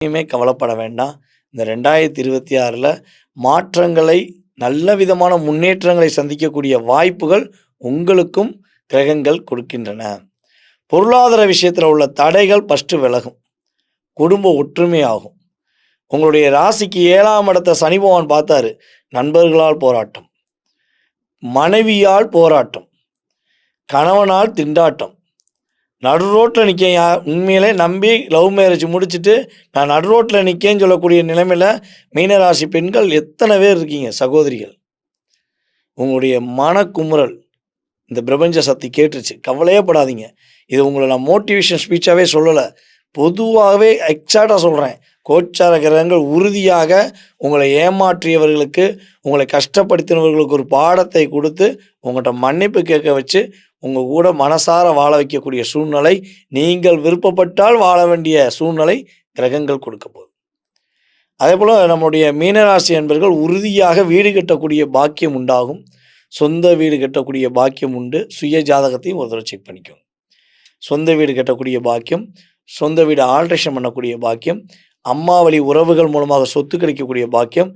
எதையுமே கவலைப்பட வேண்டாம். இந்த 2026ல மாற்றங்களை, நல்ல விதமான முன்னேற்றங்களை சந்திக்கக்கூடிய வாய்ப்புகள் உங்களுக்கும் கிரகங்கள் கொடுக்கின்றன. பொருளாதார விஷயத்துல உள்ள தடைகள் ஃபர்ஸ்ட்டு விலகும். குடும்ப ஒற்றுமையாகும். உங்களுடைய ராசிக்கு 7ஆம் இடத்த சனி பகவான் பார்த்தாரு. நண்பர்களால் போராட்டம், மனைவியால் போராட்டம், கணவனால் திண்டாட்டம். நடு ரோட்ல நிற்கேன்யா, உண்மையிலே நம்பி லவ் மேரேஜ் முடிச்சுட்டு நான் நடு ரோட்ல நிற்கேன்னு சொல்லக்கூடிய நிலைமையில மீனராசி பெண்கள் எத்தனை பேர் இருக்கீங்க சகோதரிகள். உங்களுடைய மனக்குமுறல் இந்த பிரபஞ்ச சக்தி கேட்டுருச்சு. கவலையே படாதீங்க. இது உங்களை நான் மோட்டிவேஷன் ஸ்பீச்சாவே சொல்லலை. பொதுவாகவே எக்ஸாக்டாக சொல்கிறேன். கோச்சார கிரகங்கள் உறுதியாக உங்களை ஏமாற்றியவர்களுக்கு, உங்களை கஷ்டப்படுத்தினவர்களுக்கு ஒரு பாடத்தை கொடுத்து உங்கள்கிட்ட மன்னிப்பு கேட்க வச்சு உங்கள் கூட மனசார வாழ வைக்கக்கூடிய சூழ்நிலை, நீங்கள் விருப்பப்பட்டால் வாழ வேண்டிய சூழ்நிலை கிரகங்கள் கொடுக்க போகுது. அதே போல் நம்முடைய மீனராசி என்பர்கள் உறுதியாக வீடு கட்டக்கூடிய பாக்கியம் உண்டாகும். சொந்த வீடு கட்டக்கூடிய பாக்கியம் உண்டு. சுய ஜாதகத்தையும் ஒரு தடவை செக் பண்ணிக்கோங்க. சொந்த வீடு கட்டக்கூடிய பாக்கியம், சொந்த வீடு ஆல்ட்ரேஷன் பண்ணக்கூடிய பாக்கியம், அம்மா வழி உறவுகள் மூலமாக சொத்து கிடைக்கக்கூடிய பாக்கியம்,